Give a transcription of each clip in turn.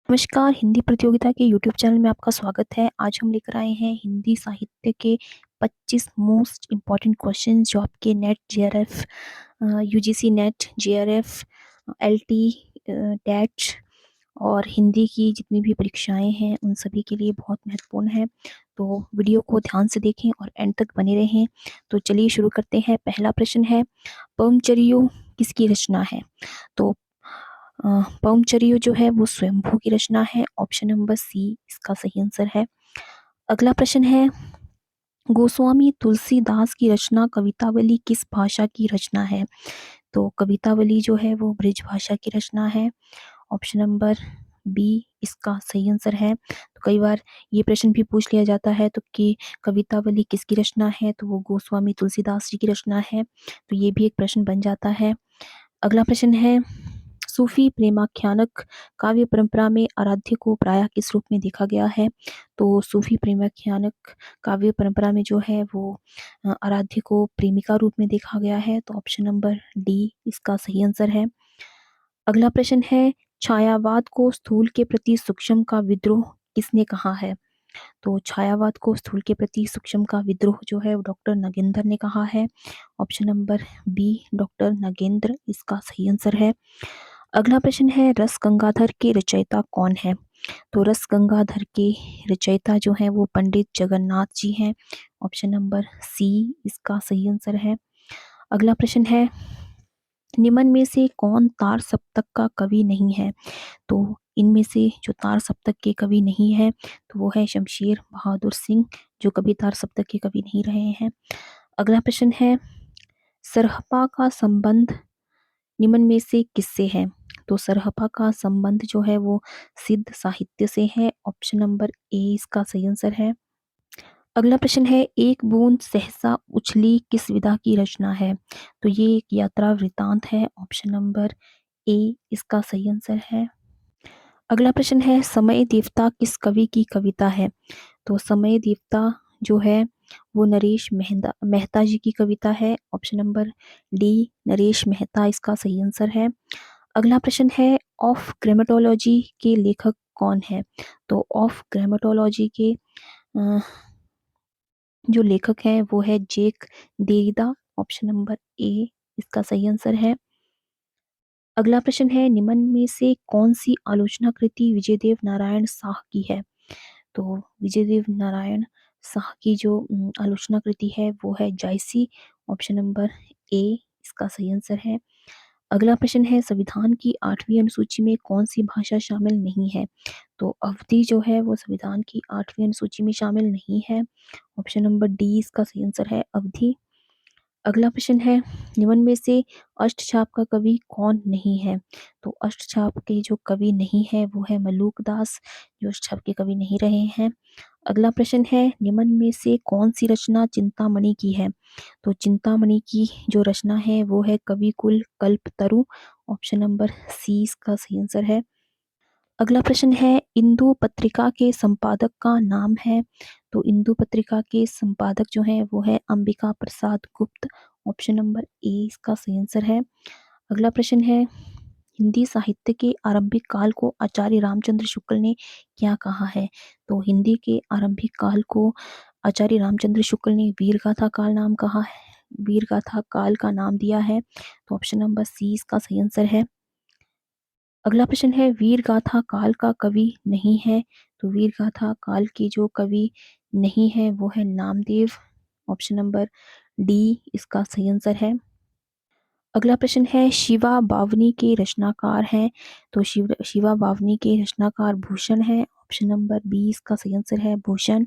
नमस्कार, हिंदी प्रतियोगिता के यूट्यूब चैनल में आपका स्वागत है। आज हम लेकर आए हैं हिंदी साहित्य के 25 मोस्ट इम्पोर्टेंट क्वेश्चंस जो आपके NET, JRF, UGC NET, JRF, LT, TET और हिंदी की जितनी भी परीक्षाएं हैं उन सभी के लिए बहुत महत्वपूर्ण है। तो वीडियो को ध्यान से देखें और एंड तक बने रहें। तो चलिए शुरू करते हैं। पहला प्रश्न है, पवनचरियो किसकी रचना है? तो पवनचरियो जो है वो स्वयंभू की रचना है। ऑप्शन नंबर सी इसका सही आंसर है। अगला प्रश्न है, गोस्वामी तुलसीदास की रचना कवितावली किस भाषा की रचना है? तो कवितावली जो है वो ब्रिज भाषा की रचना है। ऑप्शन नंबर बी इसका सही आंसर है। तो कई बार ये प्रश्न भी पूछ लिया जाता है तो कि कवितावली किसकी रचना है, तो वो गोस्वामी तुलसीदास जी की रचना है। तो ये भी एक प्रश्न बन जाता है। अगला प्रश्न है, सूफी प्रेमाख्यानक काव्य परंपरा में आराध्य को प्रायः किस रूप में देखा गया है? तो सूफी प्रेमाख्यानक काव्य परंपरा में जो है वो आराध्य को प्रेमिका रूप में देखा गया है। तो ऑप्शन नंबर डी इसका सही आंसर है। अगला प्रश्न है, छायावाद को स्थूल के प्रति सूक्ष्म का विद्रोह किसने कहा है? तो छायावाद को स्थूल के प्रति सूक्ष्म का विद्रोह जो है वो डॉक्टर नगेंद्र ने कहा है। Option number B doctor Nagendra इसका सही आंसर है। अगला प्रश्न है, रस गंगाधर के रचयिता कौन है? तो रस गंगाधर के रचयिता जो है वो पंडित जगन्नाथ जी हैं। ऑप्शन नंबर सी इसका सही आंसर है। अगला प्रश्न है, निम्न में से कौन तार सप्तक का कवि नहीं है? तो इनमें से जो तार सप्तक के कवि नहीं है तो वो है शमशेर बहादुर सिंह, जो कभी तार सप्तक के कवि नहीं रहे हैं। अगला प्रश्न है, सरहपा का संबंध निम्न में से किससे है? तो सरहपा का संबंध जो है वो सिद्ध साहित्य से है। ऑप्शन नंबर ए इसका सही आंसर है। अगला प्रश्न है, एक बूंद सहसा उछली किस विधा की रचना है? तो ये एक यात्रा वृतांत है। ऑप्शन नंबर ए इसका सही आंसर है। अगला प्रश्न है, समय देवता किस कवि की कविता है? तो समय देवता जो है वो नरेश मेहता जी की कविता है। Option number D Naresh Mehta इसका सही आंसर है। अगला प्रश्न है, ऑफ ग्रामेटोलॉजी के लेखक कौन है? तो ऑफ ग्रामेटोलॉजी के अ, जो लेखक हैं वो है जेक देरिदा। ऑप्शन नंबर ए इसका सही आंसर है। अगला प्रश्न है, निम्न में से कौन सी आलोचना कृति विजयदेव नारायण शाह की है? तो विजयदेव नारायण शाह की जो आलोचना कृति है वो है जायसी। ऑप्शन नंबर ए इसका सही आंसर है। अगला प्रश्न है, संविधान की 8वीं अनुसूची में कौन सी भाषा शामिल नहीं है? तो अवधी जो है वो संविधान की 8वीं अनुसूची में शामिल नहीं है। ऑप्शन नंबर डी इसका सही आंसर है, अवधी। अगला प्रश्न है, निम्न में से अष्टछाप का कवि कौन नहीं है? तो अष्टछाप के जो कवि नहीं है वो है मलूक दास, जो अष्टछाप के कवि नहीं रहे हैं। अगला प्रश्न है, निम्न में से कौन सी रचना चिंतामणि की है? तो चिंतामणि की जो रचना है वो है कविकुल कल्पतरु। ऑप्शन नंबर सी इसका सही आंसर है। अगला प्रश्न है, इंदु पत्रिका के संपादक का नाम है? तो इंदु पत्रिका के संपादक जो है वो है अंबिका प्रसाद गुप्त। ऑप्शन नंबर ए इसका सही आंसर है। अगला प्रश्न है, हिंदी साहित्य के आरंभिक काल को आचार्य रामचंद्र शुक्ल ने क्या कहा है? तो हिंदी के आरंभिक काल को आचार्य रामचंद्र शुक्ल ने वीरगाथा काल नाम कहा है, वीरगाथा काल का नाम दिया है। तो ऑप्शन नंबर सी इसका सही आंसर है। अगला प्रश्न है, वीरगाथा काल का कवि नहीं है? तो वीरगाथा काल के जो कवि नहीं है वो है नामदेव। ऑप्शन नंबर डी इसका सही आंसर है। अगला प्रश्न है, शिवा बावनी के रचनाकार हैं? तो शिवा बावनी के रचनाकार भूषण है। ऑप्शन नंबर बी इसका सही आंसर है, भूषण।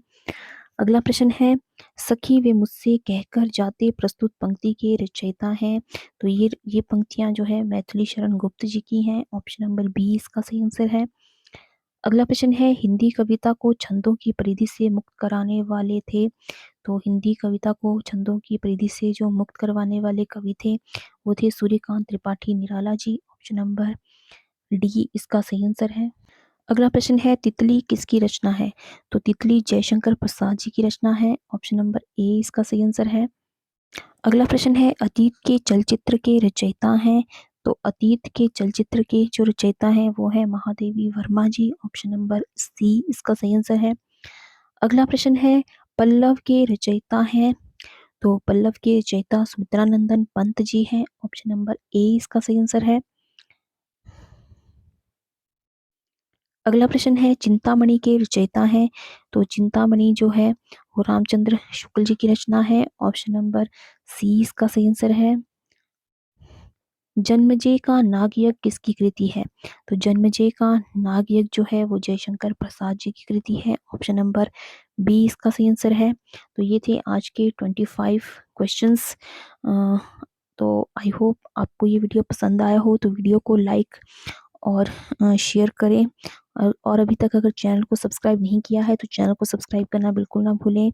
अगला प्रश्न है, सखी वे मुझसे कहकर जाते प्रस्तुत पंक्ति के रचयिता हैं? तो ये पंक्तियां जो है मैथिली शरण गुप्त जी की हैं। ऑप्शन नंबर बी इसका सही आंसर है। अगला प्रश्न है, हिंदी कविता को छंदों की परिधि से मुक्त कराने वाले थे? तो हिंदी कविता को छंदों की परिधि से जो मुक्त करवाने वाले कवि थे वो थे Suryakant Tripathi Nirala ji. Option number D इसका सही आंसर है। अगला प्रश्न है, तितली किसकी रचना है? तो तितली जयशंकर प्रसाद जी की रचना है। ऑप्शन नंबर ए इसका सही आंसर है। अगला प्रश्न है, अतीत के चलचित्र के रचयिता हैं? तो अतीत के चलचित्र के जो रचयिता हैं वो है महादेवी वर्मा जी। ऑप्शन नंबर सी इसका सही आंसर है। अगला प्रश्न है, पल्लव के रचयिता हैं, तो पल्लव के रचयिता सुमित्रानंदन पंत जी हैं। ऑप्शन नंबर ए इसका सही आंसर है। अगला प्रश्न है, चिंतामणि के रचयिता हैं, तो चिंतामणि जो है वो रामचंद्र शुक्ल जी की रचना है। ऑप्शन नंबर सी इसका सही आंसर है। जन्मजय का नागयज्ञ किसकी कृति है? तो जन्मजय का नागयज्ञ जो है वो जयशंकर प्रसाद जी की कृति है। ऑप्शन नंबर बी इसका सही आंसर है। तो ये थे आज के 25 क्वेश्चंस। तो आई होप आपको ये वीडियो पसंद आया हो, तो वीडियो को लाइक और शेयर करें। और अभी तक अगर चैनल को सब्सक्राइब नहीं किया है तो चैनल को सब्सक्राइब करना बिल्कुल ना भूलें।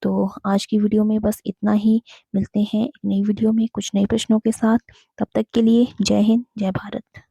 तो आज की वीडियो में बस इतना ही। मिलते हैं एक नई वीडियो में कुछ नए प्रश्नों के साथ। तब तक के लिए जय हिंद, जय भारत।